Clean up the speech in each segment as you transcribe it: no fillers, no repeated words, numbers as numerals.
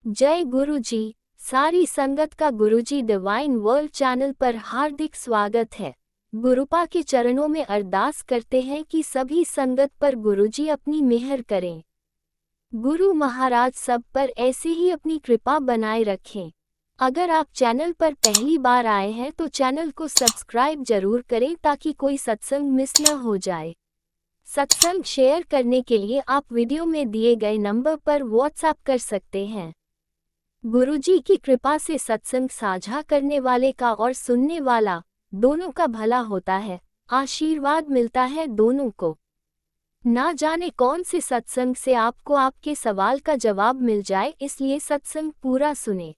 जय गुरु जी। सारी संगत का गुरुजी डिवाइन वर्ल्ड चैनल पर हार्दिक स्वागत है। गुरुपा के चरणों में अरदास करते हैं कि सभी संगत पर गुरुजी अपनी मेहर करें। गुरु महाराज सब पर ऐसे ही अपनी कृपा बनाए रखें। अगर आप चैनल पर पहली बार आए हैं तो चैनल को सब्सक्राइब जरूर करें ताकि कोई सत्संग मिस न हो जाए। सत्संग शेयर करने के लिए आप वीडियो में दिए गए नंबर पर व्हाट्सएप कर सकते हैं। गुरुजी की कृपा से सत्संग साझा करने वाले का और सुनने वाला दोनों का भला होता है, आशीर्वाद मिलता है दोनों को। ना जाने कौन से सत्संग से आपको आपके सवाल का जवाब मिल जाए, इसलिए सत्संग पूरा सुने।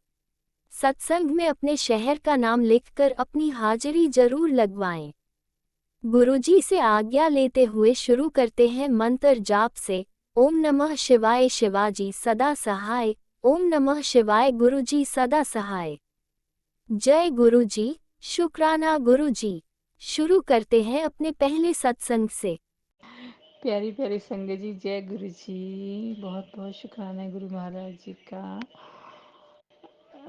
सत्संग में अपने शहर का नाम लिखकर अपनी हाजिरी जरूर लगवाएं। गुरुजी से आज्ञा लेते हुए शुरू करते हैं मंत्र जाप से। ओम नमः शिवाय, शिवाजी सदा सहाय। ओम नमः शिवाय, गुरुजी सदा सहाय। जय गुरुजी। शुक्राना गुरुजी। शुरू करते हैं अपने पहले सत्संग से। प्यारी प्यारी संगत जी, जय गुरु जी। बहुत बहुत शुक्राना है गुरु महाराज जी का।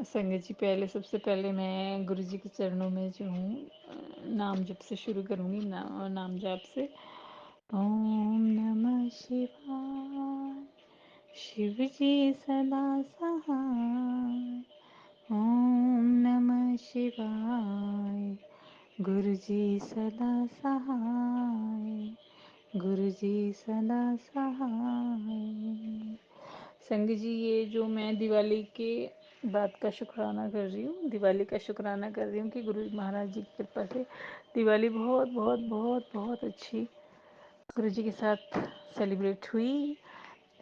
संगत जी, सबसे पहले मैं गुरु जी के चरणों में जो हूँ नाम जप से शुरू करूँगी। नाम जाप से। ओम नमः शिवाय, शिव जी सदा सहाय। ओम नमः शिवाय, गुरु जी सदा सहाय। गुरु जी सदा सहाय। संगत जी, ये जो मैं दिवाली के बात का शुक्राना कर रही हूँ, दिवाली का शुक्राना कर रही हूँ कि गुरु महाराज जी की कृपा से दिवाली बहुत बहुत बहुत बहुत अच्छी गुरु जी के साथ सेलिब्रेट हुई।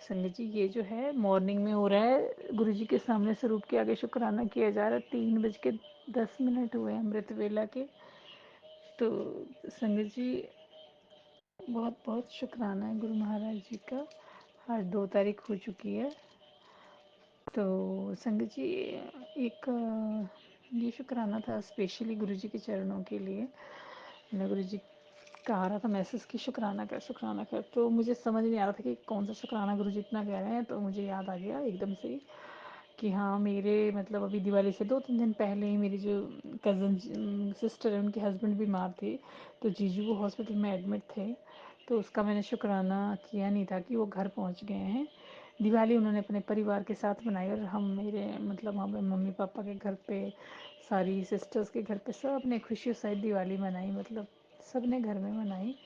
संगत जी, ये जो है मॉर्निंग में हो रहा है, गुरु जी के सामने स्वरूप के आगे शुक्राना किया जा रहा है। 3:10 हुए अमृत वेला के। तो संगत जी, बहुत बहुत शुक्राना है गुरु महाराज जी का। आज 2 तारीख हो चुकी है। तो संगत जी, एक ये शुक्राना था स्पेशली गुरु जी के चरणों के लिए। मैं गुरु जी का आ रहा था मैसेज की शुक्राना कर, तो मुझे समझ नहीं आ रहा था कि कौन सा शुक्राना गुरु जी इतना कह रहे हैं। तो मुझे याद आ गया एकदम से ही कि हाँ, मेरे मतलब अभी दिवाली से 2-3 दिन पहले ही मेरी जो कज़न सिस्टर है, उनके हस्बैंड बीमार थे। तो जीजू वो हॉस्पिटल में एडमिट थे। तो उसका मैंने शुक्राना किया नहीं था कि वो घर पहुंच गए हैं। दिवाली उन्होंने अपने परिवार के साथ मनाई और हम मेरे मतलब हमें मम्मी पापा के घर पे, सारी सिस्टर्स के घर पे सब ने खुशियों सहित दिवाली मनाई, मतलब सब ने घर में मनाई।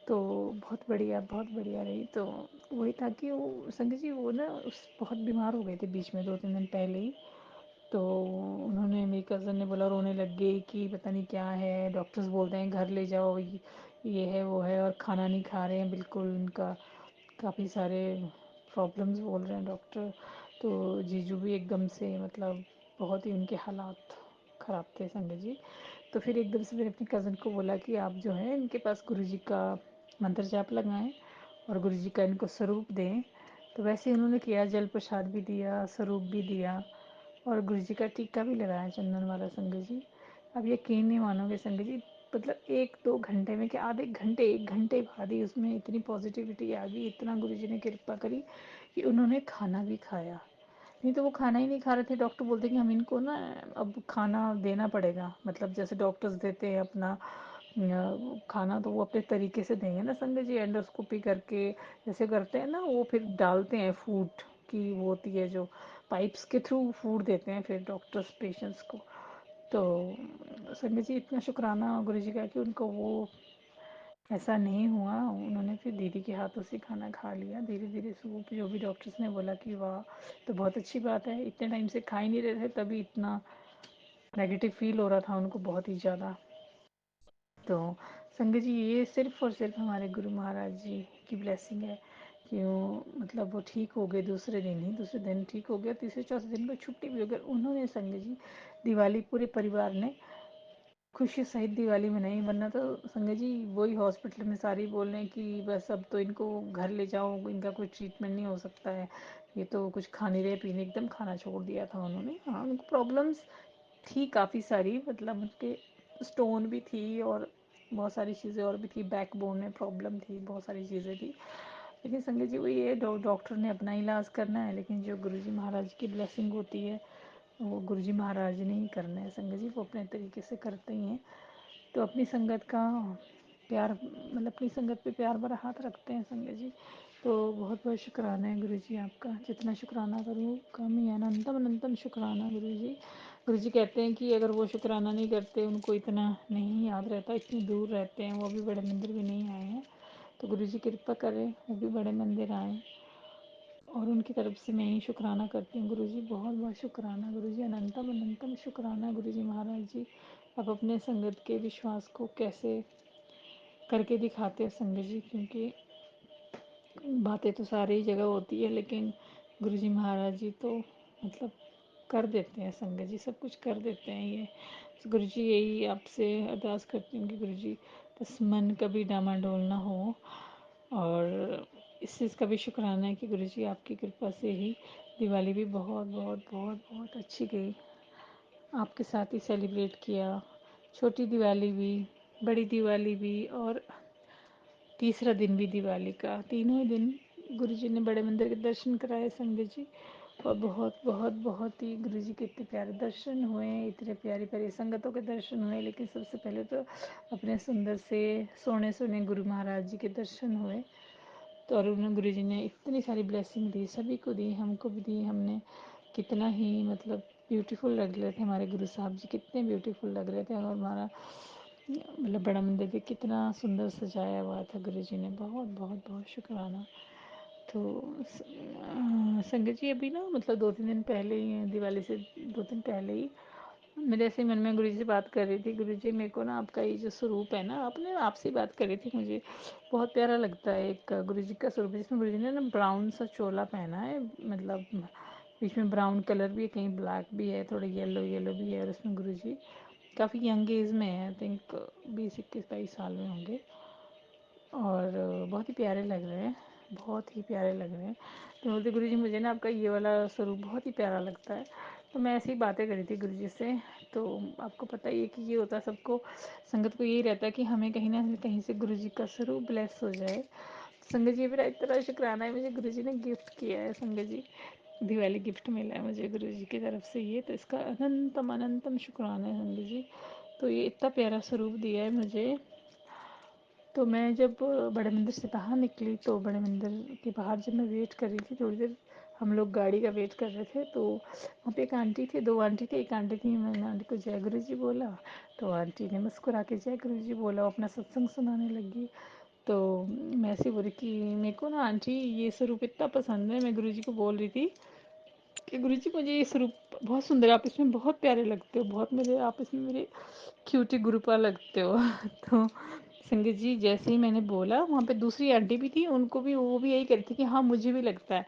तो बहुत बढ़िया रही। तो वही था कि वो संगत जी, वो ना उस बहुत बीमार हो गए थे बीच में 2-3 दिन पहले ही। तो उन्होंने, मेरी कज़न ने बोला, रोने लग गई कि पता नहीं क्या है, डॉक्टर्स बोलते हैं घर ले जाओ, ये है वो है, और खाना नहीं खा रहे हैं बिल्कुल, उनका काफ़ी सारे प्रॉब्लम्स बोल रहे हैं डॉक्टर। तो जीजू भी एकदम से मतलब बहुत ही उनके हालात ख़राब थे संगत जी। तो फिर एकदम से मैंने अपनी कज़न को बोला कि आप जो है इनके पास गुरुजी का मंत्र जाप लगाएं और गुरुजी का इनको स्वरूप दें। तो वैसे उन्होंने किया, जल प्रसाद भी दिया, स्वरूप भी दिया और गुरुजी का टीका भी लगाया चंदन वाला संगत जी। अब यकीन नहीं मानोगे संगत जी, मतलब 1-2 घंटे में, क्या आधे घंटे 1 घंटे बाद ही उसमें इतनी पॉजिटिविटी आ गई, इतना गुरुजी ने कृपा करी कि उन्होंने खाना भी खाया। नहीं तो वो खाना ही नहीं खा रहे थे। डॉक्टर बोलते कि हम इनको ना अब खाना देना पड़ेगा, मतलब जैसे डॉक्टर्स देते हैं अपना खाना, तो वो अपने तरीके से देंगे ना संगत जी, एंडोस्कोपी करके जैसे करते हैं ना, वो फिर डालते हैं फूड की, वो होती है जो पाइप्स के थ्रू फूड देते हैं फिर डॉक्टर्स पेशेंट्स को। तो संगत जी, इतना शुक्राना गुरु जी का कि उनको वो ऐसा नहीं हुआ। उन्होंने फिर दीदी के हाथों से खाना खा लिया धीरे धीरे सूप, जो भी डॉक्टर्स ने बोला कि वाह, तो बहुत अच्छी बात है। इतने टाइम से खा ही नहीं रहे थे, तभी इतना नेगेटिव फील हो रहा था उनको बहुत ही ज़्यादा। तो संगत जी, ये सिर्फ और सिर्फ हमारे गुरु महाराज जी की ब्लेसिंग है कि वो मतलब वो ठीक हो गए दूसरे दिन ही, दूसरे दिन ठीक हो गया, तीसरे चौथे दिन को छुट्टी भी हो गई। उन्होंने संगत जी दिवाली पूरे परिवार ने खुशी सहित दिवाली मनाई। वरना तो संगत जी वही हॉस्पिटल में सारी बोल रहे हैं कि बस अब तो इनको घर ले जाओ, इनका कोई ट्रीटमेंट नहीं हो सकता है, ये तो कुछ खा नहीं रहे पी नहीं, एकदम खाना छोड़ दिया था उन्होंने। हाँ, उनको प्रॉब्लम्स थी काफ़ी सारी, मतलब उनके स्टोन भी थी और बहुत सारी चीज़ें और भी थी, बैकबोन में प्रॉब्लम थी, बहुत सारी चीज़ें थी। लेकिन संगत जी वही है, डॉक्टर ने अपना इलाज करना है, लेकिन जो गुरुजी महाराज की ब्लेसिंग होती है वो गुरुजी महाराज ने ही करना है संगत जी, वो अपने तरीके से करते ही हैं। तो अपनी संगत का प्यार, मतलब अपनी संगत पे प्यार भरा हाथ रखते हैं संगत जी। तो बहुत बहुत शुक्राना है गुरु जी आपका, जितना शुक्राना करूँ कम ही है, अनंतम अनंतम शुक्राना गुरु जी। गुरु जी कहते हैं कि अगर वो शुक्राना नहीं करते, उनको इतना नहीं याद रहता, इतनी दूर रहते हैं, वो अभी बड़े मंदिर भी नहीं आए हैं, तो गुरु जी कृपा करें वो भी बड़े मंदिर आए, और उनकी तरफ से मैं ही शुक्राना करती हूँ गुरु जी। बहुत बहुत शुक्राना गुरु जी, अनंतम अनंतम शुक्राना गुरु जी महाराज जी। आप अपने संगत के विश्वास को कैसे करके दिखाते हैं संगत जी, क्योंकि बातें तो सारी ही जगह होती है, लेकिन गुरुजी महाराज जी तो मतलब कर देते हैं संगत जी, सब कुछ कर देते हैं ये। गुरुजी यही आपसे अरदास करती हूँ कि गुरुजी बस मन कभी डामाडोल ना हो, और इस चीज़ का भी शुक्राना है कि गुरुजी आपकी कृपा से ही दिवाली भी बहुत बहुत बहुत बहुत अच्छी गई, आपके साथ ही सेलिब्रेट किया, छोटी दिवाली भी, बड़ी दिवाली भी, और तीसरा दिन भी दिवाली का, तीनों ही दिन गुरुजी ने बड़े मंदिर के दर्शन कराए संगत जी। और बहुत बहुत बहुत ही गुरुजी के इतने प्यारे दर्शन हुए, इतने प्यारी प्यारी संगतों के दर्शन हुए, लेकिन सबसे पहले तो अपने सुंदर से सोने सोने गुरु महाराज जी के दर्शन हुए। तो और उन्होंने गुरु जी ने इतनी सारी ब्लेसिंग दी, सभी को दी, हमको भी दी। हमने कितना ही मतलब ब्यूटीफुल लग रहे थे हमारे गुरु साहब जी, कितने ब्यूटीफुल लग रहे थे, और हमारा मतलब बड़ा मंदिर भी कितना सुंदर सजाया हुआ था गुरु जी ने। बहुत बहुत बहुत शुक्राना। तो संगत जी अभी ना मतलब 2-3 दिन पहले ही, दिवाली से 2 दिन पहले ही, मेरे ऐसे मन में गुरु जी से बात कर रही थी, गुरु जी मेरे को ना आपका ये जो स्वरूप है ना, आपने आपसे बात कर रही थी, मुझे बहुत प्यारा लगता है एक गुरु जी का स्वरूप, जिसमें गुरु जी ने ना ब्राउन सा चोला पहना है, मतलब बीच में ब्राउन कलर भी है, कहीं ब्लैक भी है, थोड़ा येलो येलो भी है, और उसमें गुरु जी काफ़ी यंग एज में है, आई थिंक 20-21-22 साल में होंगे, और बहुत ही प्यारे लग रहे हैं, बहुत ही प्यारे लग रहे हैं। तो बोलते गुरु जी मुझे ना आपका ये वाला स्वरूप बहुत ही प्यारा लगता है। तो मैं ऐसी ही बातें करी थी गुरु जी से। तो आपको पता ही है कि ये होता है, सबको संगत को यही रहता है कि हमें कहीं ना कहीं से गुरु जी का स्वरूप ब्लेस हो जाए। संगत जी मेरा इतना शुक्राना है, मुझे गुरु जी ने गिफ्ट किया है संगत जी, दिवाली गिफ्ट मिला है मुझे गुरु जी की तरफ से ये, तो इसका अनंतम अनंतम शुक्राना है संगत जी। तो ये इतना प्यारा स्वरूप दिया है मुझे। तो मैं जब बड़े मंदिर से बाहर निकली, तो बड़े मंदिर के बाहर जब मैं वेट कर रही थी थोड़ी देर, हम लोग गाड़ी का वेट कर रहे थे, तो वहाँ पे एक आंटी थी, 2 आंटी थी, एक आंटी थी, मैंने आंटी को जय गुरु जी बोला, तो आंटी ने मुस्कुरा के जय गुरु जी बोला, वो अपना सत्संग सुनाने लगी। तो मैं ऐसे बोली कि मेरे को ना आंटी ये स्वरूप इतना पसंद है, मैं गुरु जी को बोल रही थी कि गुरु जी मुझे ये स्वरूप बहुत सुंदर है, आप इसमें बहुत प्यारे लगते हो, बहुत मेरे, आप इसमें मेरे क्यूटी गुरुपा लगते हो। तो संगत जी जैसे ही मैंने बोला, वहाँ पे दूसरी आंटी भी थी, उनको भी, वो भी यही कह रही थी कि हाँ मुझे भी लगता है,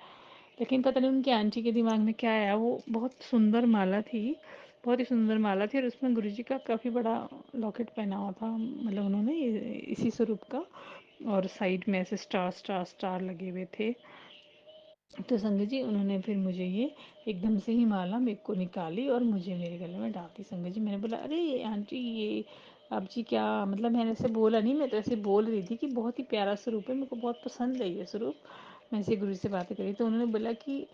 लेकिन पता नहीं उनकी आंटी के दिमाग में क्या आया, वो बहुत सुंदर माला थी, बहुत ही सुंदर माला थी, और उसमें गुरु जी का काफ़ी बड़ा लॉकेट पहना हुआ था, मतलब उन्होंने इसी स्वरूप का, और साइड में ऐसे स्टार स्टार स्टार लगे हुए थे। तो संगत जी उन्होंने फिर मुझे ये एकदम से ही माला मेरे को निकाली और मुझे मेरे गले में डाल दी। संगत जी मैंने बोला अरे आंटी ये आप जी क्या, मतलब मैंने ऐसे बोला नहीं, मैं तो ऐसे बोल रही थी कि बहुत ही प्यारा स्वरूप है, मेरे को बहुत पसंद है ये स्वरूप। मैं ऐसे गुरु से बातें करी, तो उन्होंने बोला कि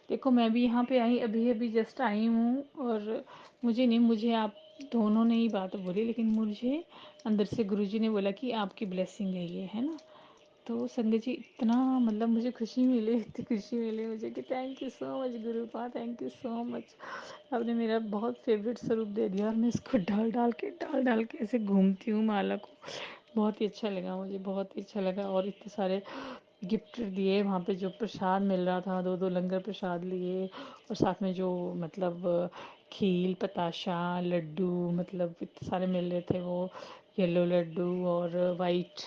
देखो मैं भी यहाँ पे आई, अभी अभी जस्ट आई हूँ, और मुझे नहीं, मुझे आप दोनों ने ही बात बोली, लेकिन मुझे अंदर से गुरु जी ने बोला कि आपकी ब्लेसिंग है ये, है ना। तो संगत जी इतना मतलब मुझे खुशी मिली, इतनी खुशी मिली मुझे कि thank you so much गुरुपा, thank you so much, आपने मेरा बहुत फेवरेट स्वरूप दे दिया, और मैं इसको डाल डाल के ऐसे घूमती हूँ माला को। बहुत ही अच्छा लगा मुझे, बहुत ही अच्छा लगा, और इतने सारे गिफ्ट दिए वहाँ पे, जो प्रसाद मिल रहा था, 2-2 लंगर प्रसाद लिए, और साथ में जो मतलब खील बताशा लड्डू, मतलब इतने सारे मिल रहे थे, वो येलो लड्डू और वाइट,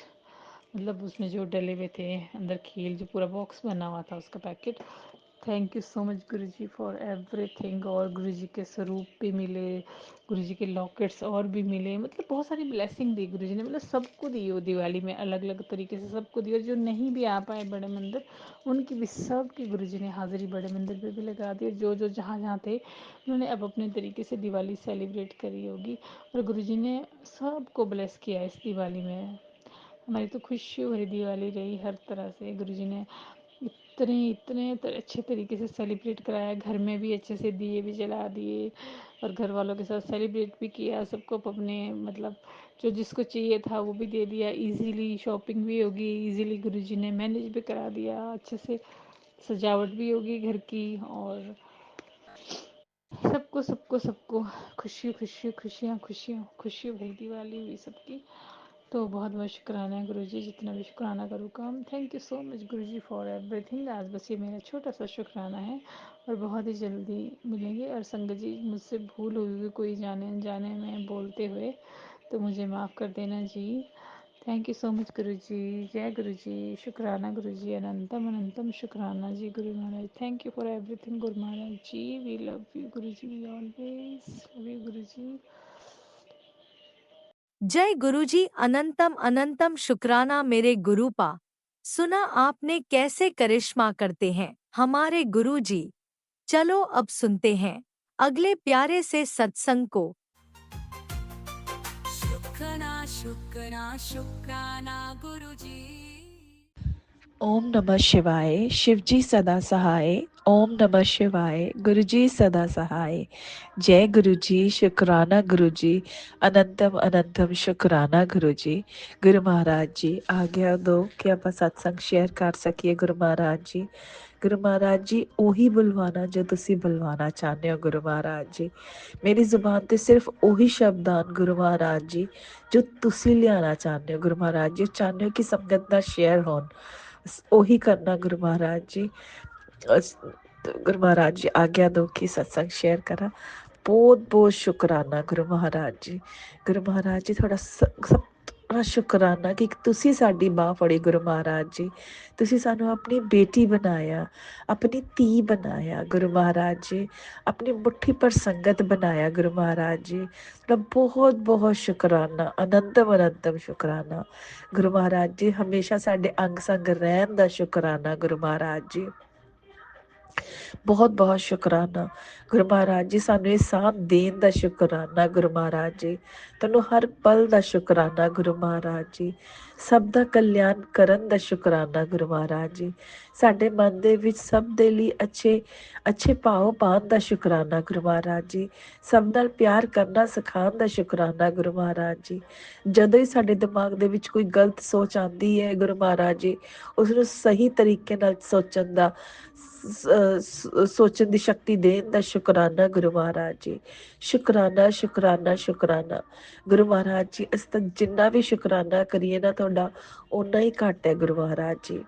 मतलब उसमें जो डले हुए थे अंदर खील, जो पूरा बॉक्स बना हुआ था उसका packet. Thank you so much Guru ji for everything, और गुरु जी के स्वरूप भी मिले, गुरु जी के लॉकेट्स और भी मिले, मतलब बहुत सारी ब्लेसिंग दी गुरु जी ने, मतलब सबको दी वो दिवाली में अलग अलग तरीके से सबको दी, और जो नहीं भी आ पाए बड़े मंदिर, उनकी भी सब की गुरु जी ने हाजिरी बड़े मंदिर पे भी लगा दी, जो जो जहाँ जहाँ थे उन्होंने अब अपने तरीके से दिवाली सेलिब्रेट करी होगी, और गुरु जी ने सबको ब्लेस किया इस दिवाली में। हमारी तो खुशी भरी दिवाली रही हर तरह से। गुरुजी ने इतने इतने अच्छे तरीके से सेलिब्रेट कराया, घर में भी अच्छे से दिए भी जला दिए और घर वालों के साथ सेलिब्रेट भी किया। सबको अपने मतलब जो जिसको चाहिए था वो भी दे दिया। इजीली शॉपिंग भी होगी, इजीली गुरुजी ने मैनेज भी करा दिया, अच्छे से सजावट भी होगी घर की। और सबको सबको सबको खुशी खुशी खुशियाँ खुशियाँ खुशी भरी दिवाली हुई सबकी। तो बहुत बहुत शुक्राना है गुरुजी, जितना भी शुक्राना करूँ कम। Thank you so much Guruji for everything. आज बस ये मेरा छोटा सा शुक्राना है और बहुत ही जल्दी मिलेंगे। और संगत जी, मुझसे भूल हुई होगी कोई जाने अनजाने में बोलते हुए तो मुझे माफ़ कर देना जी। Thank you so much Guruji. जय गुरुजी। शुक्राना गुरुजी, अनंतम अनंतम शुक्राना जी गुरु महाराज। थैंक यू फॉर एवरीथिंग गुरु महाराज जी। We love you Guruji, we always love you Guruji. जय गुरुजी, अनंतम अनंतम शुक्राना मेरे गुरुपा। सुना आपने कैसे करिश्मा करते हैं हमारे गुरुजी। चलो अब सुनते हैं अगले प्यारे से सत्संग को। शुक्राना शुक्राना शुक्राना गुरुजी। ओम नमः शिवाय। शिवजी सदा सहाय। ओम नमः शिवाय। गुरुजी सदा सहाय। जय गुरुजी। शुक्राना गुरुजी, अनंतम अनंतम शुक्राना गुरुजी। गुरु महाराज जी आज्ञा दो कि ਆਪਾਂ सत्संग शेयर कर ਸਕੀਏ। गुरु महाराज जी, गुरु महाराज जी ਉਹੀ ਬੁਲਵਾਨਾ ਜੋ ਤੁਸੀਂ ਬੁਲਵਾਨਾ ਚਾਹੁੰਦੇ ਹੋ। गुरु महाराज जी, मेरी जुबान ਤੇ सिर्फ ਉਹੀ ਸ਼ਬਦ ਆਣ गुरु महाराज जी ਜੋ ਤੁਸੀਂ ਲਿਆਣਾ ਚਾਹੁੰਦੇ ਹੋ। गुरु महाराज जी ਚਾਹੁੰਦੇ ਹੋ ਕਿ ਸੰਗਤ ਨਾਲ ਸ਼ੇਅਰ ਹੋਣ, ਉਹੀ करना गुरु महाराज जी। गुरु महाराज जी आज्ञा दो कि सत्संग शेयर करा। बहुत बहुत शुकराना गुरु महाराज जी। गुरु महाराज जी थोड़ा सब बड़ा शुकराना कि तुसी साडी बाह फड़ी। गुरु महाराज जी, तुसी सानू अपनी बेटी बनाया, अपनी धी बनाया। गुरु महाराज जी, अपनी मुट्ठी पर संगत बनाया। गुरु महाराज जी, थोड़ा बहुत बहुत शुकराना, अनंतम अनंतम शुकराना। गुरु महाराज जी, हमेशा साडे अंग संग रहन दा शुकराना। गुरु महाराज जी, बहुत बहुत शुकराना। गुरु महाराज जी, सानू ये साथ देन दा शुकराना। गुरु महाराज जी, तैनू हर पल दा शुकराना। गुरु महाराज जी, सब दा कल्याण करन दा शुकराना। गुरु महाराज जी, साडे मन दे विच सब दे लई अच्छे अच्छे भाव पान दा शुकराना। गुरु महाराज जी, सब नाल प्यार करना सिखाण दा शुकराना। गुरु महाराज जी, ਜਦੋਂ ਹੀ ਸਾਡੇ ਦਿਮਾਗ ਦੇ ਵਿੱਚ ਕੋਈ ਗਲਤ ਸੋਚ ਆਉਂਦੀ ਹੈ ਗੁਰੂ ਮਹਾਰਾਜ ਜੀ, ਉਸ ਨੂੰ ਸਹੀ ਤਰੀਕੇ ਨਾਲ ਸੋਚਣ ਦਾ सोचन की शक्ति देन दा शुकराना। गुरु महाराज जी, शुकराना शुकराना शुकराना। गुरु महाराज जी, अस तक जिन्ना भी शुकराना करिए ना तुहाडा उन्ना ही घट है। गुरु महाराज जी,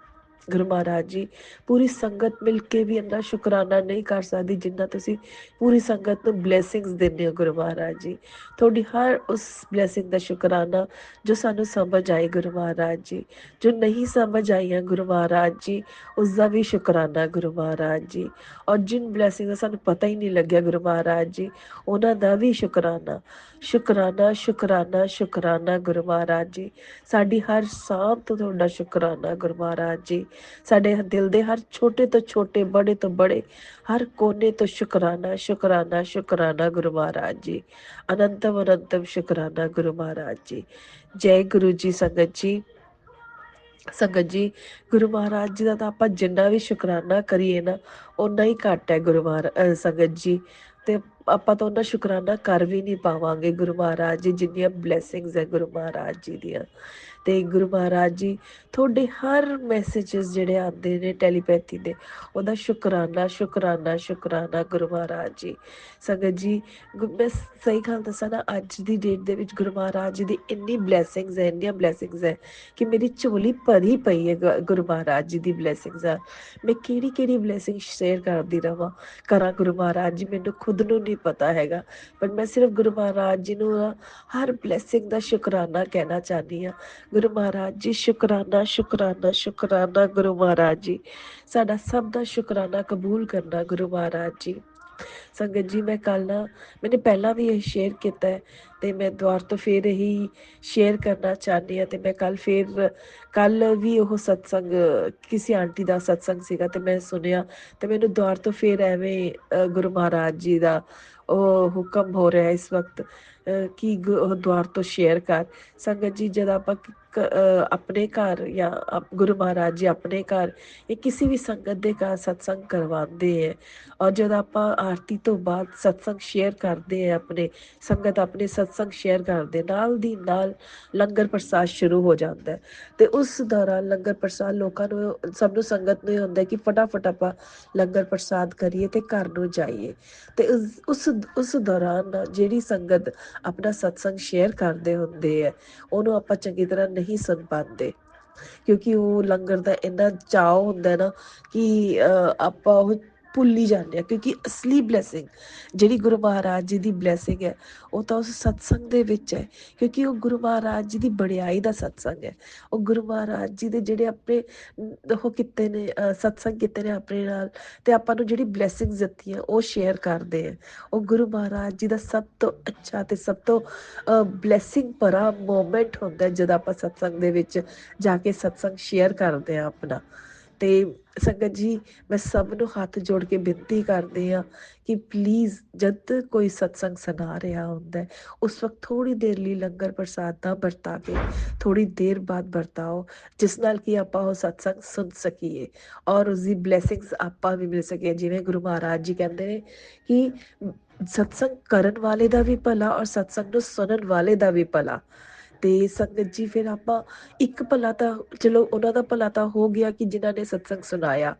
गुरु महाराज जी, पूरी संगत मिल के भी इन्ना शुकराना नहीं कर सकती जिन्ना तुसी पूरी संगत नूं ब्लैसिंग्स दिंदे हो। गुरु महाराज जी, थोड़ी हर उस ब्लैसिंग का शुकराना जो सानू समझ आई। गुरु महाराज जी, जो नहीं समझ आईयां गुरु महाराज जी, उसका भी शुकराना। गुरु महाराज जी, और जिन ब्लैसिंग का सानू पता ही नहीं लग्या गुरु महाराज जी, उन्हां दा भी शुकराना। शुकराना शुकराना शुकराना। गुरु महाराज जी, साडी हर सांह तो तुहाडा शुकराना। गुरु महाराज जी, साडे दिल दे हर छोटे तो छोटे, बड़े तो बड़े, हर कोने तो शुकराना शुकराना शुकराना। गुरु महाराज जी, अनंतम अनंतम शुकराना। गुरु महाराज जी, जय गुरु जी। संगत जी, संगत जी, गुरु महाराज जी का तो आप जिन्ना भी शुकराना करिए ना उन्ना ही घट है। गुरु महाराज संगत जी, तो ਆਪਾਂ ਤਾਂ ਉਹਨਾਂ ਸ਼ੁਕਰਾਨਾ ਕਰ ਵੀ ਨਹੀਂ ਪਾਵਾਂਗੇ। ਗੁਰੂ ਮਹਾਰਾਜ ਜੀ, ਜਿੰਨੀਆਂ ਬਲੈਸਿੰਗਸ ਹੈ ਗੁਰੂ ਮਹਾਰਾਜ ਜੀ ਦੀਆਂ। ਤੇ ਗੁਰੂ ਮਹਾਰਾਜ ਜੀ, ਤੁਹਾਡੇ ਹਰ ਮੈਸੇजेस ਜਿਹੜੇ ਆਉਂਦੇ ਨੇ ਟੈਲੀਪੈਥੀ ਦੇ, ਉਹਦਾ ਸ਼ੁਕਰਾਨਾ ਸ਼ੁਕਰਾਨਾ ਸ਼ੁਕਰਾਨਾ। ਗੁਰੂ ਮਹਾਰਾਜ ਜੀ, ਸੰਗਤ ਜੀ, ਮੈਂ ਸਹੀ ਗੱਲ ਦੱਸਾਂ ਨਾ, ਅੱਜ ਦੀ ਡੇਟ ਦੇ ਵਿੱਚ ਗੁਰੂ ਮਹਾਰਾਜ ਜੀ ਦੀ ਇੰਨੀ ਬਲੈਸਿੰਗਸ ਹੈ, ਇੰਨੀਆਂ ਬਲੈਸਿੰਗਸ ਹੈ ਕਿ ਮੇਰੀ ਝੋਲੀ ਭਰੀ ਪਈ ਹੈ ਗੁਰੂ ਮਹਾਰਾਜ ਜੀ ਦੀ ਬਲੈਸਿੰਗਸ ਆ। ਮੈਂ ਕਿਹੜੀ ਕਿਹੜੀ ਬਲੈਸਿੰਗ ਸ਼ੇਅਰ ਕਰਦੀ ਰਵਾਂ ਕਰਾਂ ਗੁਰੂ ਮਹਾਰਾਜ ਜੀ, ਮੈਨੂੰ ਖੁਦ ਨੂੰ ਨਹੀਂ ਪਤਾ ਹੈਗਾ। ਪਰ ਮੈਂ ਸਿਰਫ ਗੁਰੂ ਮਹਾਰਾਜ ਜੀ ਨੂੰ ਹਰ ਬਲੈਸਿੰਗ ਦਾ ਸ਼ੁਕਰਾਨਾ ਕਹਿਣਾ ਚਾਹੁੰਦੀ ਹਾਂ। ਗੁਰੂ ਮਹਾਰਾਜ ਜੀ, ਸ਼ੁਕਰਾਨਾ ਸ਼ੁਕਰਾਨਾ ਸ਼ੁਕਰਾਨਾ। ਗੁਰੂ ਮਹਾਰਾਜ ਜੀ, ਸਾਡਾ ਸਭ ਦਾ ਸ਼ੁਕਰਾਨਾ ਕਬੂਲ ਕਰਨਾ। ਗੁਰੂ ਮਹਾਰਾਜ ਜੀ, ਸੰਗਤ ਜੀ, ਮੈਂ ਕੱਲ ਨਾ, ਮੈंने ਪਹਿਲਾਂ ਵੀ ਇਹ ਸ਼ੇਅਰ ਕੀਤਾ ਹੈ ਤੇ ਮੈਂ ਦੁਬਾਰਾ ਤੋਂ ਫਿਰ ਇਹੀ ਸ਼ੇਅਰ ਕਰਨਾ ਚਾਹੁੰਦੀ ਹਾਂ। ਤੇ ਮੈਂ ਕੱਲ ਵੀ ਉਹ ਸਤਸੰਗ, ਕਿਸੇ ਆਂਟੀ ਦਾ ਸਤਸੰਗ ਸੀਗਾ ਤੇ ਮੈਂ ਸੁਣਿਆ ਤੇ ਮੈਨੂੰ ਦੁਬਾਰਾ ਤੋਂ ਫਿਰ ਐਵੇਂ ਗੁਰੂ ਮਹਾਰਾਜ ਜੀ ਦਾ ਉਹ ਹੁਕਮ ਹੋ ਰਿਹਾ ਇਸ ਵਕਤ ਕਿ ਉਹ ਦੁਬਾਰਾ ਤੋਂ ਸ਼ੇਅਰ ਕਰ। ਸੰਗਤ ਜੀ, ਜਦ ਆਪਾਂ ਆਪਣੇ ਘਰ ਜਾਂ ਗੁਰੂ ਮਹਾਰਾਜ ਜੀ ਆਪਣੇ ਘਰ ਜਾਂ ਕਿਸੇ ਵੀ ਸੰਗਤ ਦੇ ਘਰ ਸਤਸੰਗ ਕਰਵਾਉਂਦੇ ਹੈ। ਔਰ ਜਦੋਂ ਆਪਾਂ ਆਰਤੀ ਤੋਂ ਬਾਅਦ ਸਤਸੰਗ ਸ਼ੇਅਰ ਕਰਦੇ ਹੈ, ਆਪਣੇ ਸੰਗਤ ਆਪਣੇ ਸਤਸੰਗ ਸ਼ੇਅਰ ਕਰਦੇ, ਨਾਲ ਦੀ ਨਾਲ ਲੰਗਰ ਪ੍ਰਸਾਦ ਸ਼ੁਰੂ ਹੋ ਜਾਂਦਾ ਹੈ। ਤੇ ਉਸ ਦੌਰਾਨ ਲੰਗਰ ਪ੍ਰਸਾਦ ਲੋਕਾਂ ਨੂੰ, ਸਭ ਨੂੰ, ਸੰਗਤ ਨੂੰ ਇਹ ਹੁੰਦਾ ਕਿ ਫਟਾਫਟ ਆਪਾਂ ਲੰਗਰ ਪ੍ਰਸਾਦ ਕਰੀਏ ਤੇ ਘਰ ਨੂੰ ਜਾਈਏ। ਤੇ ਉਸ ਦੌਰਾਨ ਜਿਹੜੀ ਸੰਗਤ ਆਪਣਾ ਸਤਸੰਗ ਸ਼ੇਅਰ ਕਰਦੇ ਹੁੰਦੇ ਹੈ, ਉਹਨੂੰ ਆਪਾਂ ਚੰਗੀ ਤਰ੍ਹਾਂ ਨਹੀਂ ਸੁਣ ਪਾਉਂਦੇ, ਕਿਉਂਕਿ ਉਹ ਲੰਗਰ ਦਾ ਇੰਨਾ ਚਾਅ ਹੁੰਦਾ ਨਾ ਕਿ ਆਪਾਂ ਉਹ ਭੁੱਲ ਹੀ ਜਾਂਦੇ ਆ। ਕਿਉਂਕਿ ਅਸਲੀ ਬਲੈਸਿੰਗ ਜਿਹੜੀ ਗੁਰੂ ਮਹਾਰਾਜ ਜੀ ਦੀ ਬਲੈਸਿੰਗ ਹੈ, ਉਹ ਤਾਂ ਉਸ ਸਤਸੰਗ ਦੇ ਵਿੱਚ ਹੈ, ਕਿਉਂਕਿ ਉਹ ਗੁਰੂ ਮਹਾਰਾਜ ਜੀ ਦੀ ਬੜਿਆਈ ਦਾ ਸਤਸੰਗ ਹੈ। ਉਹ ਗੁਰੂ ਮਹਾਰਾਜ ਜੀ ਦੇ ਜਿਹੜੇ ਆਪਣੇ ਉਹ ਕੀਤੇ ਨੇ, ਸਤਸੰਗ ਕੀਤੇ ਨੇ ਆਪਣੇ ਨਾਲ, ਤੇ ਆਪਾਂ ਨੂੰ ਜਿਹੜੀ ਬਲੈਸਿੰਗਸ ਦਿੱਤੀਆਂ ਉਹ ਸ਼ੇਅਰ ਕਰਦੇ ਆ। ਉਹ ਗੁਰੂ ਮਹਾਰਾਜ ਜੀ ਦਾ ਸਭ ਤੋਂ ਅੱਛਾ ਤੇ ਸਭ ਤੋਂ ਬਲੈਸਿੰਗ ਭਰਾ ਮੂਮੈਂਟ ਹੁੰਦਾ ਜਦੋਂ ਆਪਾਂ ਸਤਸੰਗ ਦੇ ਵਿੱਚ ਜਾ ਕੇ ਸਤਸੰਗ ਸ਼ੇਅਰ ਕਰਦੇ ਆ ਆਪਣਾ। ਤੇ ਸੰਗਤ ਜੀ, ਮੈਂ ਸਭ ਨੂੰ ਹੱਥ ਜੋੜ ਕੇ ਬੇਨਤੀ ਕਰਦੀ ਹਾਂ ਕਿ ਪਲੀਜ਼ ਜਦ ਕੋਈ ਸਤਸੰਗ ਸੁਣਾ ਰਿਹਾ ਹੁੰਦਾ ਉਸ ਵਕਤ ਥੋੜੀ ਦੇਰ ਲਈ ਲੰਗਰ ਪ੍ਰਸਾਦ ਨਾ ਵਰਤਾ ਕੇ ਥੋੜੀ ਦੇਰ ਬਾਅਦ ਵਰਤਾਓ, ਜਿਸ ਨਾਲ ਕਿ ਆਪਾਂ ਉਹ ਸਤਸੰਗ ਸੁਣ ਸਕੀਏ ਔਰ ਉਸਦੀ ਬਲੈਸਿੰਗਸ ਆਪਾਂ ਵੀ ਮਿਲ ਸਕੇ। ਜਿਵੇਂ ਗੁਰੂ ਮਹਾਰਾਜ ਜੀ ਕਹਿੰਦੇ ਨੇ ਕਿ ਸਤਸੰਗ ਕਰਨ ਵਾਲੇ ਦਾ ਵੀ ਭਲਾ ਔਰ ਸਤਸੰਗ ਨੂੰ ਸੁਣਨ ਵਾਲੇ ਦਾ ਵੀ ਭਲਾ। ਤੇ ਸੰਗਤ ਜੀ, ਫਿਰ ਆਪਾਂ ਇੱਕ ਭਲਾ ਤਾਂ ਚਲੋ ਉਹਨਾਂ ਦਾ ਭਲਾ ਤਾਂ ਹੋ ਗਿਆ ਕਿ ਜਿਨ੍ਹਾਂ ਨੇ ਸਤਸੰਗ ਸੁਣਾਇਆ,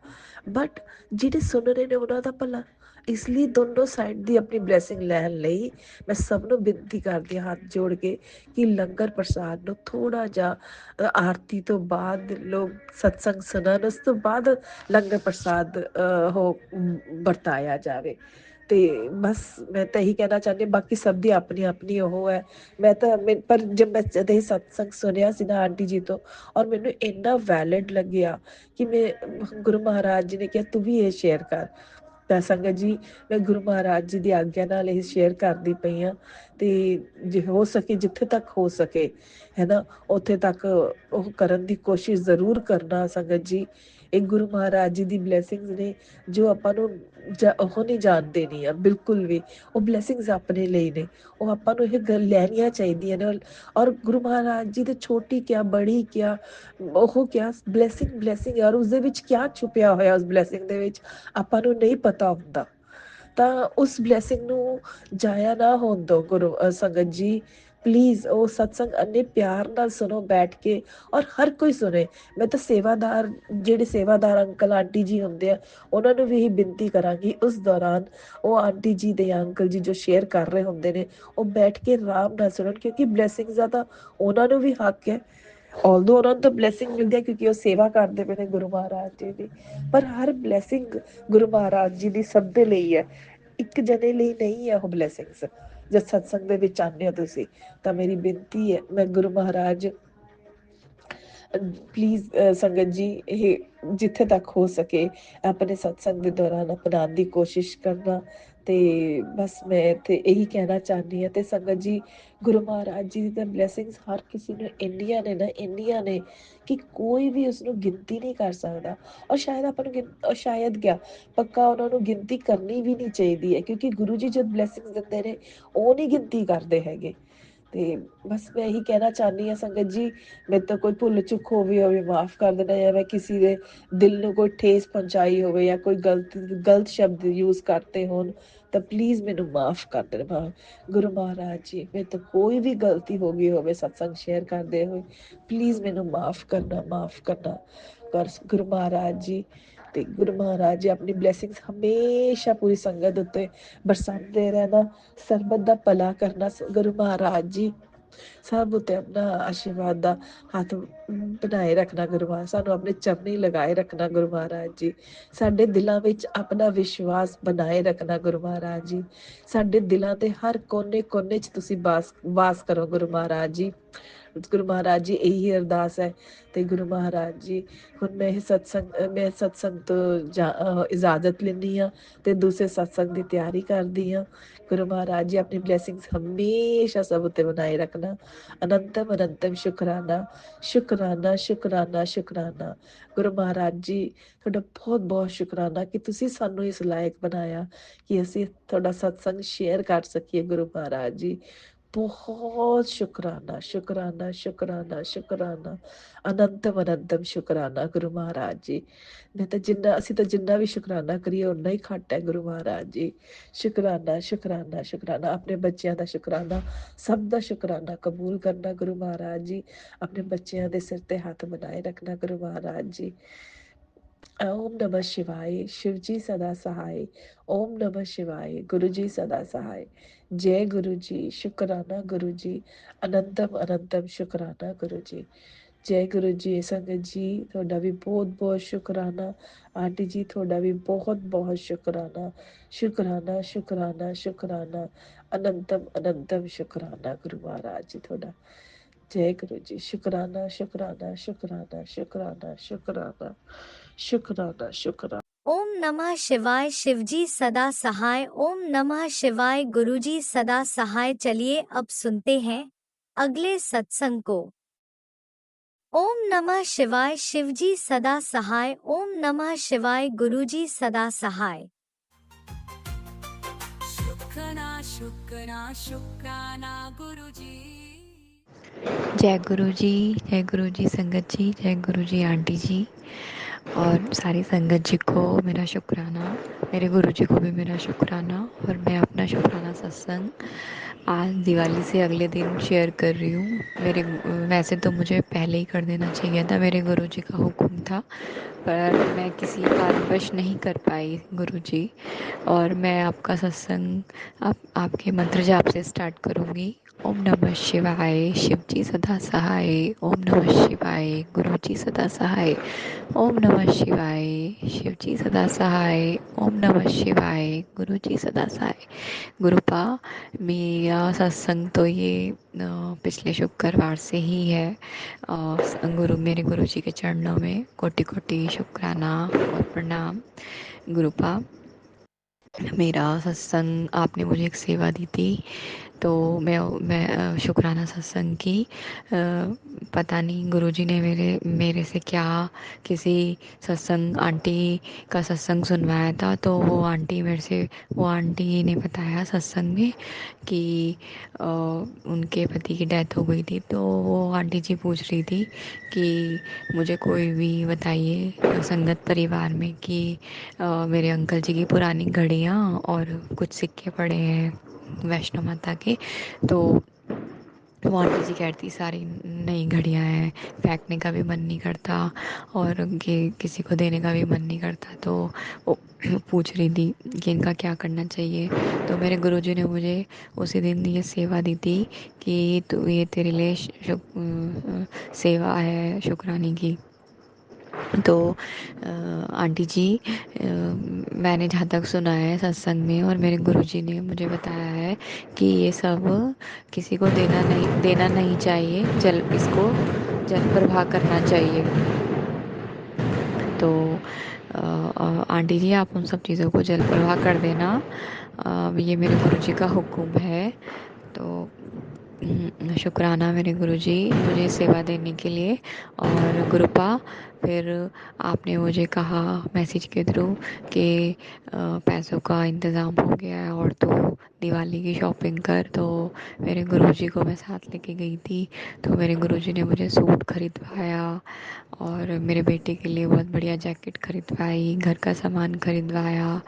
ਬਟ ਜਿਹੜੇ ਸੁਣ ਰਹੇ ਨੇ ਉਹਨਾਂ ਦਾ ਭਲਾ। ਇਸ ਲਈ ਦੋਨੋਂ ਸਾਈਡ ਦੀ ਆਪਣੀ ਬਲੈਸਿੰਗ ਲੈਣ ਲਈ ਮੈਂ ਸਭ ਨੂੰ ਬੇਨਤੀ ਕਰਦੀ ਹਾਂ ਹੱਥ ਜੋੜ ਕੇ ਕਿ ਲੰਗਰ ਪ੍ਰਸਾਦ ਨੂੰ ਥੋੜਾ ਜਿਹਾ ਆਰਤੀ ਤੋਂ ਬਾਅਦ ਲੋਕ ਸਤਸੰਗ ਸੁਣਨ, ਉਸ ਤੋਂ ਬਾਅਦ ਲੰਗਰ ਪ੍ਰਸਾਦ ਉਹ ਵਰਤਾਇਆ ਜਾਵੇ। ਤੇ ਬਸ ਮੈਂ ਤਾਂ ਇਹੀ ਕਹਿਣਾ ਚਾਹੁੰਦੀ, ਬਾਕੀ ਸਭ ਦੀ ਆਪਣੀ ਆਪਣੀ ਉਹ ਹੈ। ਪਰ ਜਦ ਮੈਂ ਜਦ ਇਹ ਸਤਸੰਗ ਸੁਣਿਆ ਸੀ ਨਾ ਆਂਟੀ ਜੀ ਤੋਂ, ਔਰ ਮੈਨੂੰ ਇੰਨਾ ਵੈਲਿਡ ਲੱਗਿਆ ਕਿ ਮੈਂ ਗੁਰੂ ਮਹਾਰਾਜ ਜੀ ਨੇ ਕਿਹਾ ਤੂੰ ਵੀ ਇਹ ਸ਼ੇਅਰ ਕਰ। ਤਾਂ ਸੰਗਤ ਜੀ, ਮੈਂ ਗੁਰੂ ਮਹਾਰਾਜ ਜੀ ਦੀ ਆਗਿਆ ਨਾਲ ਇਹ ਸ਼ੇਅਰ ਕਰਦੀ ਪਈ ਹਾਂ। ਤੇ ਜੇ ਹੋ ਸਕੇ, ਜਿੱਥੇ ਤੱਕ ਹੋ ਸਕੇ ਹੈ ਨਾ, ਉੱਥੇ ਤੱਕ ਉਹ ਕਰਨ ਦੀ ਕੋਸ਼ਿਸ਼ ਜ਼ਰੂਰ ਕਰਨਾ ਸੰਗਤ ਜੀ। ਇਹ ਗੁਰੂ ਮਹਾਰਾਜ ਜੀ ਦੀ ਬਲੈਸਿੰਗਸ ਨੇ ਜੋ ਆਪਾਂ ਨੂੰ ਉਹ ਨਹੀਂ ਜਾਣ ਦੇਣੀ ਆ ਬਿਲਕੁਲ ਵੀ। ਉਹ ਬਲੈਸਿੰਗਸ ਆਪਣੇ ਲਈ ਨੇ, ਉਹ ਆਪਾਂ ਨੂੰ ਇਹ ਗੱਲ ਲੈਣੀਆਂ ਚਾਹੀਦੀਆਂ ਨੇ। ਔਰ ਗੁਰੂ ਮਹਾਰਾਜ ਜੀ ਦੇ ਛੋਟੀ ਕਿਆ ਬੜੀ ਕਿਆ ਉਹ ਕਿਆ ਬਲੈਸਿੰਗ ਯਾਰ, ਉਸਦੇ ਵਿੱਚ ਕਿਆ ਛੁਪਿਆ ਹੋਇਆ ਉਸ ਬਲੈਸਿੰਗ ਦੇ ਵਿੱਚ ਆਪਾਂ ਨੂੰ ਨਹੀਂ ਪਤਾ ਹੁੰਦਾ। ਤਾਂ ਉਸ ਬਲੈਸਿੰਗ ਨੂੰ ਜਾਇਆ ਨਾ ਹੋਣ ਦਿਓ ਗੁਰੂ ਸੰਗਤ ਜੀ। ਪਲੀਜ਼ ਉਹ ਸਤਸੰਗ ਇੰਨੇ ਪਿਆਰ ਨਾਲ ਸੁਣੋ ਬੈਠ ਕੇ, ਔਰ ਹਰ ਕੋਈ ਸੁਣੇ। ਮੈਂ ਤਾਂ ਸੇਵਾਦਾਰ, ਜਿਹੜੇ ਸੇਵਾਦਾਰ ਅੰਕਲ ਆਂਟੀ ਜੀ ਹੁੰਦੇ ਆ, ਉਹਨਾਂ ਨੂੰ ਵੀ ਇਹੀ ਬੇਨਤੀ ਕਰਾਂਗੀ ਉਸ ਦੌਰਾਨ ਉਹ ਆਂਟੀ ਜੀ ਦੇ ਅੰਕਲ ਜੀ ਜੋ ਸ਼ੇਅਰ ਕਰ ਰਹੇ ਹੁੰਦੇ ਨੇ, ਉਹ ਬੈਠ ਕੇ ਆਰਾਮ ਨਾਲ ਸੁਣਨ, ਕਿਉਂਕਿ ਬਲੈਸਿੰਗਸ ਦਾ ਤਾਂ ਉਹਨਾਂ ਨੂੰ ਵੀ ਹੱਕ ਹੈ। ਆਲਦੋ ਉਹਨਾਂ ਨੂੰ ਤਾਂ ਬਲੈਸਿੰਗ ਮਿਲਦੀ ਹੈ ਕਿਉਂਕਿ ਉਹ ਸੇਵਾ ਕਰਦੇ ਪਏ ਨੇ ਗੁਰੂ ਮਹਾਰਾਜ ਜੀ ਦੀ, ਪਰ ਹਰ ਬਲੈਸਿੰਗ ਗੁਰੂ ਮਹਾਰਾਜ ਜੀ ਦੀ ਸਭ ਦੇ ਲਈ ਹੈ, ਇੱਕ ਜਣੇ ਲਈ ਨਹੀਂ ਹੈ ਉਹ ਬਲੈਸਿੰਗਸ। ਜਦ ਸਤਸੰਗ ਦੇ ਵਿੱਚ ਆਉਂਦੇ ਹੋ ਤੁਸੀਂ, ਤਾਂ ਮੇਰੀ ਬੇਨਤੀ ਹੈ, ਮੈਂ ਗੁਰੂ ਮਹਾਰਾਜ ਪਲੀਜ਼ ਸੰਗਤ ਜੀ, ਇਹ ਜਿੱਥੇ ਤੱਕ ਹੋ ਸਕੇ ਆਪਣੇ ਸਤਸੰਗ ਦੇ ਦੌਰਾਨ ਅਪਣਾਉਣ ਦੀ ਕੋਸ਼ਿਸ਼ ਕਰਨਾ। ਤੇ ਬਸ ਮੈਂ ਇੱਥੇ ਇਹੀ ਕਹਿਣਾ ਚਾਹੁੰਦੀ ਹਾਂ। ਤੇ ਸੰਗਤ ਜੀ, ਗੁਰੂ ਮਹਾਰਾਜ ਜੀ ਦੀ ਤਾਂ ਬਲੈਸਿੰਗਸ ਹਰ ਕਿਸੇ ਨੂੰ ਇੰਨੀਆਂ ਨੇ ਨਾ, ਇੰਨੀਆਂ ਨੇ ਕਿ ਕੋਈ ਵੀ ਉਸਨੂੰ ਗਿਣਤੀ ਨਹੀਂ ਕਰ ਸਕਦਾ। ਔਰ ਸ਼ਾਇਦ ਆਪਾਂ ਨੂੰ ਸ਼ਾਇਦ ਕਿਆ ਪੱਕਾ ਉਹਨਾਂ ਨੂੰ ਗਿਣਤੀ ਕਰਨੀ ਵੀ ਨਹੀਂ ਚਾਹੀਦੀ ਹੈ, ਕਿਉਂਕਿ ਗੁਰੂ ਜੀ ਜਦ ਬਲੈਸਿੰਗਸ ਦਿੰਦੇ ਨੇ ਉਹ ਨਹੀਂ ਗਿਣਤੀ ਕਰਦੇ ਹੈਗੇ। ਤੇ ਬਸ ਮੈਂ ਇਹੀ ਕਹਿਣਾ ਚਾਹੁੰਦੀ ਹਾਂ ਸੰਗਤ ਜੀ, ਮੇਰੇ ਤੋਂ ਕੋਈ ਭੁੱਲ ਚੁੱਕ ਹੋਵੇ ਮਾਫ ਕਰ ਦੇਣਾ, ਜਾਂ ਮੈਂ ਕਿਸੇ ਦੇ ਦਿਲ ਨੂੰ ਕੋਈ ਠੇਸ ਪਹੁੰਚਾਈ ਹੋਵੇ ਜਾਂ ਕੋਈ ਗਲਤ ਸ਼ਬਦ ਯੂਜ਼ ਕਰਤੇ ਹੋਣ, ਤਾਂ ਪਲੀਜ਼ ਮੈਨੂੰ ਮਾਫ ਕਰ ਦੇਣਾ ਗੁਰੂ ਮਹਾਰਾਜ ਜੀ। ਮੇਰੇ ਤੋਂ ਕੋਈ ਵੀ ਗਲਤੀ ਹੋ ਗਈ ਹੋਵੇ ਸਤਸੰਗ ਸ਼ੇਅਰ ਕਰਦੇ ਹੋਏ, ਪਲੀਜ਼ ਮੈਨੂੰ ਮਾਫ ਕਰਨਾ ਕਰ ਗੁਰੂ ਮਹਾਰਾਜ ਜੀ। ਤੇ ਗੁਰੂ ਮਹਾਰਾਜ ਜੀ ਆਪਣੀ ਬਲੈਸਿੰਗਸ ਹਮੇਸ਼ਾ ਪੂਰੀ ਸੰਗਤ ਉੱਤੇ ਬਰਸਾਉਂਦੇ ਰਹਿਣਾ, ਸਰਬਤ ਦਾ ਭਲਾ ਕਰਨਾ ਗੁਰੂ ਮਹਾਰਾਜ ਜੀ। ਸਭ ਉੱਤੇ ਆਪਣਾ ਆਸ਼ੀਰਵਾਦ ਦਾ ਹੱਥ ਬਣਾਏ ਰੱਖਣਾ ਗੁਰੂ ਮਹਾਰਾਜ, ਸਾਨੂੰ ਆਪਣੇ ਚਰਨੀ ਲਗਾਏ ਰੱਖਣਾ ਗੁਰੂ ਮਹਾਰਾਜ ਜੀ। ਸਾਡੇ ਦਿਲਾਂ ਵਿੱਚ ਆਪਣਾ ਵਿਸ਼ਵਾਸ ਬਣਾਏ ਰੱਖਣਾ ਗੁਰੂ ਮਹਾਰਾਜ ਜੀ। ਸਾਡੇ ਦਿਲਾਂ ਦੇ ਹਰ ਕੋਨੇ ਕੋਨੇ 'ਚ ਤੁਸੀਂ ਵਾਸ ਕਰੋ ਗੁਰੂ ਮਹਾਰਾਜ ਜੀ। ਗੁਰੂ ਮਹਾਰਾਜ ਜੀ, ਇਹੀ ਅਰਦਾਸ ਹੈ। ਤੇ ਗੁਰੂ ਮਹਾਰਾਜ ਜੀ, ਹੁਣ ਮੈਂ ਸਤਸੰਗ ਤੋਂ ਇਜਾਜ਼ਤ ਲੈਂਦੀ ਹਾਂ ਤੇ ਦੂਸਰੇ ਸਤਸੰਗ ਦੀ ਤਿਆਰੀ ਕਰਦੀ ਹਾਂ। ਗੁਰੂ ਮਹਾਰਾਜ ਜੀ ਆਪਣੀ ਬਲੈਸਿੰਗਸ ਹਮੇਸ਼ਾ ਸਭ ਉੱਤੇ ਬਣਾਏ ਰੱਖਣਾ। ਅਨੰਤਮ ਅਨੰਤਮ ਸ਼ੁਕਰਾਨਾ, ਸ਼ੁਕਰਾਨਾ, ਸ਼ੁਕਰਾਨਾ, ਸ਼ੁਕਰਾਨਾ। ਗੁਰੂ ਮਹਾਰਾਜ ਜੀ, ਤੁਹਾਡਾ ਬਹੁਤ ਬਹੁਤ ਸ਼ੁਕਰਾਨਾ ਕਿ ਤੁਸੀਂ ਸਾਨੂੰ ਇਸ ਲਾਇਕ ਬਣਾਇਆ ਕਿ ਅਸੀਂ ਤੁਹਾਡਾ ਸਤਸੰਗ ਸ਼ੇਅਰ ਕਰ ਸਕੀਏ ਗੁਰੂ ਮਹਾਰਾਜ ਜੀ। बहुत शुक्राना शुक्राना शुक्राना शुक्राना अनंतम अनंतम शुक्राना गुरु महाराज जी। मैं तो जिन्ना ਅਸੀਂ ਤਾਂ ਜਿੰਨਾ ਵੀ ਸ਼ੁਕਰਾਨਾ ਕਰੀਏ ਉਨਾ ਹੀ ਘੱਟ ਹੈ ਗੁਰੂ ਮਹਾਰਾਜ ਜੀ। ਸ਼ੁਕਰਾਨਾ ਸ਼ੁਕਰਾਨਾ ਸ਼ੁਕਰਾਨਾ ਆਪਣੇ ਬੱਚਿਆਂ ਦਾ ਸ਼ੁਕਰਾਨਾ, ਸਭ ਦਾ ਸ਼ੁਕਰਾਨਾ ਕਬੂਲ ਕਰਨਾ ਗੁਰੂ ਮਹਾਰਾਜ ਜੀ। ਆਪਣੇ ਬੱਚਿਆਂ ਦੇ ਸਿਰ ਤੇ ਹੱਥ ਬਣਾਏ ਰੱਖਣਾ ਗੁਰੂ ਮਹਾਰਾਜ ਜੀ। ओम नमः शिवाय शिव जी सदा सहाय। ओम नमः शिवाय गुरु जी सदा सहाय। जय गुरु जी शुक्राना गुरु जी अनंतम अनंतम शुक्राना गुरु जी। जय गुरु जी। संगत जी थोड़ा भी बहुत बहुत शुक्राना। आंटी जी थोड़ा भी बहुत बहुत शुक्राना शुक्राना शुक्राना शुक्राना अनंतम अनंतम शुक्राना गुरु महाराज जी थोड़ा। जय गुरु जी। शुक्राना शुक्राना शुक्राना शुक्राना शुक्राना शुक्राना शुक्राना। ओम नमः शिवाय शिवजी सदा सहाय। ओम नमः शिवाय गुरुजी सदा सहाय। चलिए अब सुनते हैं अगले सत्संग को। ओम नमः शिवाय शिवजी सदा सहाय। ओम नमः शिवाय गुरुजी सदा सहाय। शुक्राना शुक्राना शुक्राना गुरुजी। जय गुरु जी संगत जी, जय गुरु जी आंटी जी और सारी संगत जी को मेरा शुक्राना, मेरे गुरु जी को भी मेरा शुक्राना। और मैं अपना शुक्राना सत्संग आज दिवाली से अगले दिन शेयर कर रही हूँ। वैसे तो मुझे पहले ही कर देना चाहिए था, मेरे गुरु जी का हुक्म था, पर मैं किसी कारणवश नहीं कर पाई गुरु जी। और मैं आपका सत्संग आपके मंत्र जाप से स्टार्ट करूँगी। ओम नमः शिवाय शिव जी सदा सहाय। ओम नमः शिवाय गुरु जी सदा सहाय। ओम नमः शिवाय शिव जी सदा सहाय। ओम नमः शिवाय गुरु जी सदा सहाय। गुरुपा, मेरा सत्संग तो ये पिछले शुक्रवार से ही है। मेरे गुरु जी के चरणों में कोटि कोटि शुक्राना और प्रणाम। गुरुपा, मेरा सत्संग आपने मुझे एक सेवा दी थी, तो मैं शुक्राना सत्संग की। पता नहीं गुरुजी ने मेरे से क्या किसी सत्संग आंटी का सत्संग सुनवाया था, तो वो आंटी ने बताया सत्संग में कि उनके पति की डेथ हो गई थी। तो वो आंटी जी पूछ रही थी कि मुझे कोई भी बताइए संगत परिवार में कि मेरे अंकल जी की पुरानी घड़ियाँ और कुछ सिक्के पड़े हैं वैष्णो माता के। तो वो आंटी जी कहती सारी नई घड़ियाँ हैं, फेंकने का भी मन नहीं करता और किसी को देने का भी मन नहीं करता। तो वो पूछ रही थी कि इनका क्या करना चाहिए। तो मेरे गुरुजी ने मुझे उसी दिन ये सेवा दी थी कि ये तेरे लिए सेवा है शुक्राने की। तो आंटी जी, मैंने जहाँ तक सुना है सत्संग में और मेरे गुरुजी ने मुझे बताया है कि ये सब किसी को देना नहीं चाहिए, इसको जल प्रवाह करना चाहिए। तो आंटी जी, आप उन सब चीज़ों को जल प्रवाह कर देना, ये मेरे गुरुजी का हुक्म है। तो शुक्राना मेरे गुरुजी मुझे सेवा देने के लिए। और गुरुपा, फिर आपने मुझे कहा मैसेज के थ्रू कि पैसों का इंतज़ाम हो गया है और तो दिवाली की शॉपिंग कर। तो मेरे गुरुजी को मैं साथ लेके गई थी, तो मेरे गुरुजी ने मुझे सूट खरीदवाया और मेरे बेटे के लिए बहुत बढ़िया जैकेट खरीदवाई, घर का सामान खरीदवाया।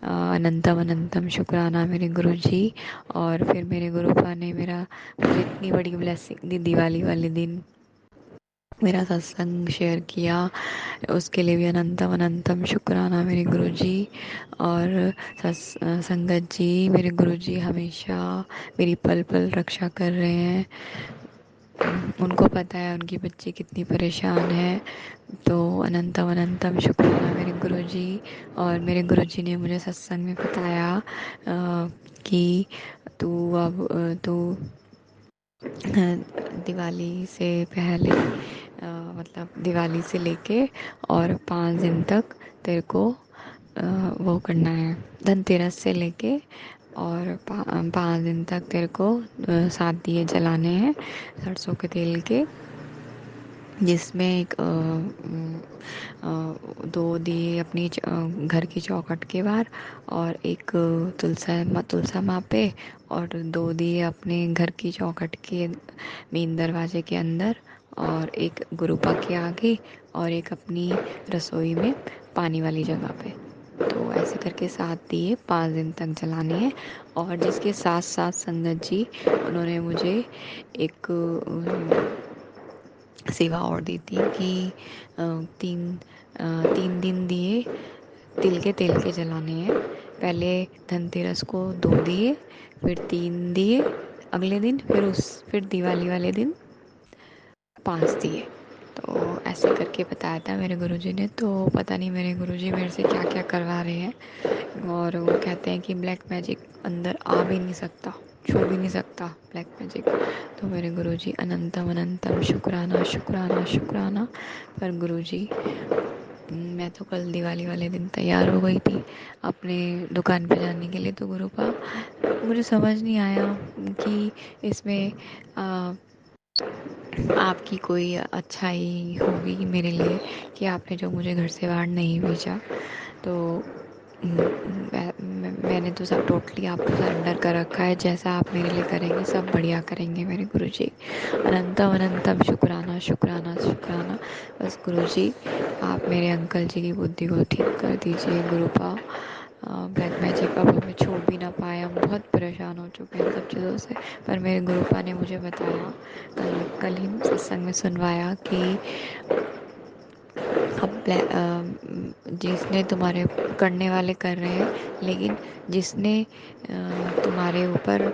अनंतम अनंतम शुक्राना मेरे गुरुजी। और फिर मेरे गुरुपा ने मुझे इतनी बड़ी ब्लेसिंग दी दिवाली वाले दिन, मेरा सत्संग शेयर किया, उसके लिए भी अनंतम अनंतम शुक्राना मेरे गुरुजी। और संगत जी, मेरे गुरुजी हमेशा मेरी पल पल रक्षा कर रहे हैं। उनको पता है उनकी बच्ची कितनी परेशान है। तो अनंतम अनंतम शुक्राना मेरे गुरुजी। और मेरे गुरुजी ने मुझे सत्संग में बताया कि तू दिवाली से पहले मतलब दिवाली से लेके और 5 दिन तक तेरे को वो करना है, धनतेरस से लेके और 5 दिन तक तेरे को 7 दिए जलाने हैं सरसों के तेल के। जिसमें एक 2 दिए अपनी घर की चौखट के बाहर, और एक तुलसा माँ पे, और 2 दिए अपने घर की चौखट के मेन दरवाजे के अंदर, और एक गुरुपा के आगे, और एक अपनी रसोई में पानी वाली जगह पे। तो ऐसे करके 7 दिए 5 दिन तक जलाने हैं। और जिसके साथ साथ संगत जी उन्होंने मुझे एक सेवा और दी थी कि 3 दिन दिए तिल के जलाने हैं। पहले धनतेरस को 2 दिए, फिर 3 दिए अगले दिन, फिर दिवाली वाले दिन 5 दिए। तो ऐसे करके बताया था मेरे गुरुजी ने। तो पता नहीं मेरे गुरुजी मेरे से क्या क्या करवा रहे हैं। और वो कहते हैं कि ब्लैक मैजिक अंदर आ भी नहीं सकता, छू भी नहीं सकता ब्लैक मैजिक। तो मेरे गुरुजी अनंतम अनंतम शुक्राना शुक्राना शुक्राना। पर गुरुजी, मैं तो कल दिवाली वाले दिन तैयार हो गई थी अपने दुकान पे जाने के लिए। तो गुरुपा, मुझे समझ नहीं आया कि इसमें आपकी कोई अच्छाई होगी मेरे लिए कि आपने जो मुझे घर से बाहर नहीं भेजा। तो मैंने तो सब टोटली आपको सरेंडर कर रखा है। जैसा आप मेरे लिए करेंगे सब बढ़िया करेंगे मेरे गुरुजी। अनंतम अनंतम शुक्राना शुक्राना शुक्राना। बस गुरुजी, आप मेरे अंकल जी की बुद्धि को ठीक कर दीजिए। गुरुपा, ब्लैक मैजिक अब हमें छू भी ना पाए, हम बहुत परेशान हो चुके हैं इन सब चीज़ों से। पर मेरे गुरुपा ने मुझे बताया, कल ही सत्संग में सुनवाया कि अब जिसने तुम्हारे करने वाले कर रहे हैं, लेकिन जिसने तुम्हारे ऊपर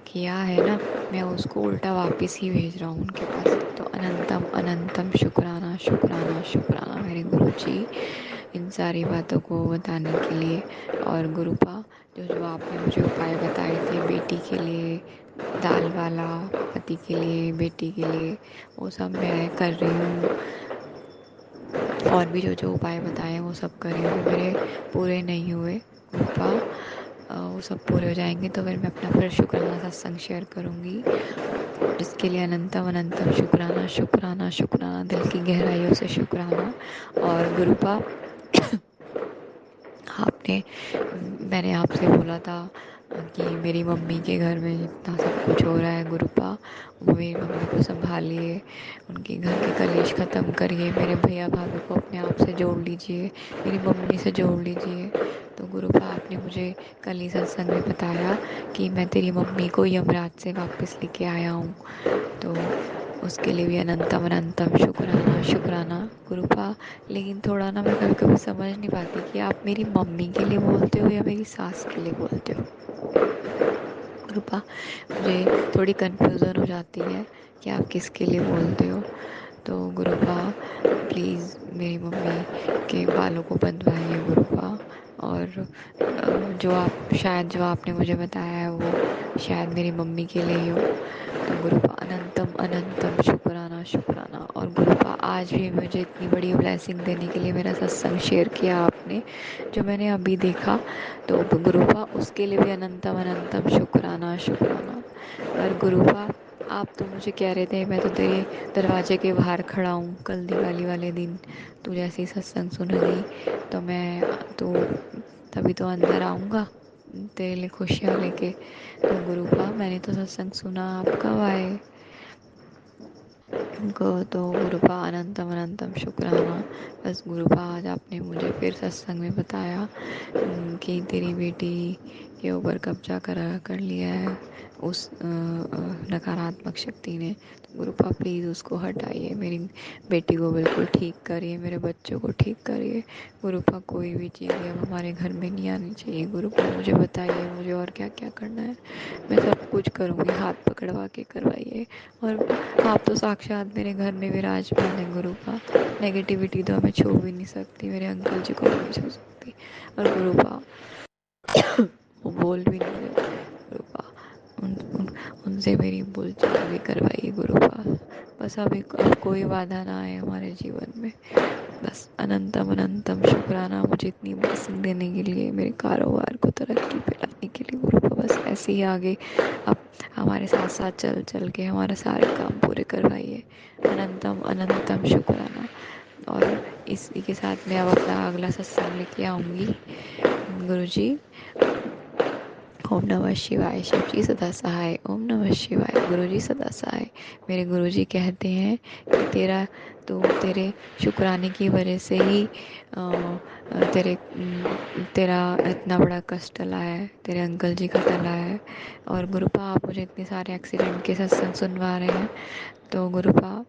किया है ना, मैं उसको उल्टा वापस ही भेज रहा हूँ उनके पास। तो अनंतम अनंतम शुक्राना शुक्राना शुक्राना मेरे गुरुजी, इन सारी बातों को बताने के लिए। और गुरुपा, जो जो आपने मुझे उपाय बताए थे बेटी के लिए, दाल वाला, पति के लिए, बेटी के लिए, वो सब मैं कर रही हूँ। और भी जो जो उपाय बताए हैं वो सब कर रही हूँ। मेरे पूरे नहीं हुए कृपा, वो सब पूरे हो जाएंगे तो फिर मैं अपना फिर शुक्राना सत्संग शेयर करूँगी। जिसके लिए अनंतम अनंतम शुक्राना शुक्राना शुक्राना, दिल की गहराइयों से शुक्राना। और गुरुपा, आपने मैंने आपसे बोला था कि मेरी मम्मी के घर में इतना सब कुछ हो रहा है गुरुपा, वो मेरी मम्मी को संभालिए, उनके घर के कलेश ख़त्म करिए, मेरे भैया भाभी को अपने आप से जोड़ लीजिए, मेरी मम्मी से जोड़ लीजिए। तो गुरुपा, आपने मुझे कल ही सत्संग में बताया कि मैं तेरी मम्मी को यमराज से वापस लेके आया हूँ। तो उसके लिए भी अनंतम अनंतम शुक्राना शुक्राना गुरुपा। लेकिन थोड़ा ना मैं कभी कभी समझ नहीं पाती कि आप मेरी मम्मी के लिए बोलते हो या मेरी सास के लिए बोलते हो गुरुपा। मुझे थोड़ी कन्फ्यूज़न हो जाती है कि आप किसके लिए बोलते हो। तो गुरुपा, प्लीज़ मेरी मम्मी के बालों को बंधवाइए गुरुपा। और जो आपने मुझे बताया है वो शायद मेरी मम्मी के लिए ही हो। तो गुरुपा, अनंतम अनंतम शुक्राना शुक्राना। और गुरुपा, आज भी मुझे इतनी बड़ी ब्लेसिंग देने के लिए मेरा सत्संग शेयर किया आपने, जो मैंने अभी देखा। तो गुरुपा, उसके लिए भी अनंतम अनंतम शुक्राना शुक्राना। और गुरुपा, आप तो मुझे कह रहे थे मैं तो तेरे दरवाजे के बाहर खड़ा हूँ कल दिवाली वाले दिन, तू जैसे ही सत्संग सुनेगी तो मैं तो तभी तो अंदर आऊँगा तेरे लिए खुशियाँ लेके। तो गुरुपा, मैंने तो सत्संग सुना, आप कब आए? को तो गुरुपा, अनंतम अनंतम शुक्राना। बस गुरुपा, आज आपने मुझे फिर सत्संग में बताया कि तेरी बेटी के ऊपर कब्जा कर लिया है उस नकारात्मक शक्ति ने। तो गुरुपा, प्लीज़ उसको हटाइए, मेरी बेटी को बिल्कुल ठीक करिए, मेरे बच्चों को ठीक करिए गुरुपा। कोई भी चीज़ अब हमारे घर में नहीं आनी चाहिए गुरुपा। मुझे बताइए मुझे और क्या क्या करना है, मैं सब कुछ करूँगी, हाथ पकड़वा के करवाइए। और आप तो साक्षात मेरे घर में विराजमान है गुरुपा, नेगेटिविटी तो हमें छू भी नहीं सकती, मेरे अंकल जी को भी नहीं छू सकती। और गुरुपा, वो बोल भी नहीं रहे गुरुपा, उनसे मेरी बोलचाल भी करवाइए गुरुपा। बस अब कोई बाधा ना आए हमारे जीवन में। बस अनंतम अनंतम शुक्राना मुझे इतनी ब्लेसिंग देने के लिए, मेरे कारोबार को तरक्की पे लाने के लिए गुरुपा। बस ऐसे ही आगे आप हमारे साथ साथ चल चल के हमारे सारे काम पूरे करवाइए। अनंतम अनंतम शुक्राना। और इसी के साथ मैं अब अपना अगला सत्संग लेके आऊँगी। गुरुजी, ओम नमः शिवाय। शिव जी सदा सहाय। ओम नमः शिवाय। गुरुजी सदा सहाय। मेरे गुरुजी कहते हैं कि तेरे शुक्राने की वजह से ही तेरा इतना बड़ा कष्ट टला है, तेरे अंकल जी का टला है। और गुरुपा, आप मुझे इतने सारे एक्सीडेंट के सत्संग सुनवा रहे हैं, तो गुरुपा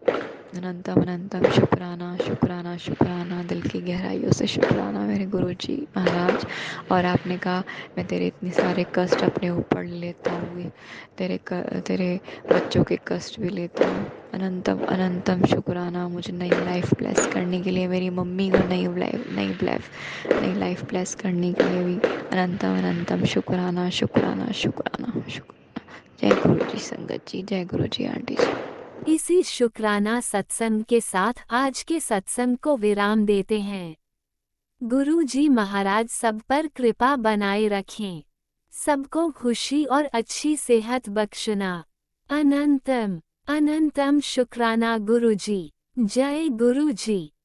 अनंतम अनंतम शुक्राना शुक्राना शुक्राना, दिल की गहराइयों से शुक्राना मेरे गुरुजी महाराज। और आपने कहा मैं तेरे इतने सारे कष्ट अपने ऊपर लेता हूँ, तेरे बच्चों के कष्ट भी लेता हूँ। अनंतम अनंतम शुक्राना मुझे नई लाइफ ब्लेस करने के लिए, मेरी मम्मी को नई लाइफ ब्लेस करने के लिए भी अनंतम अनंतम शुक्राना शुक्राना शुक्राना शुक्राना। जय गुरु जी संगत जी, जय गुरु जी आंटी जी। इसी शुक्राना सत्संग के साथ आज के सत्संग को विराम देते हैं। गुरु जी महाराज सब पर कृपा बनाए रखें, सबको खुशी और अच्छी सेहत बख्शना। अनंतम अनंतम शुक्राना गुरु जी। जय गुरु जी।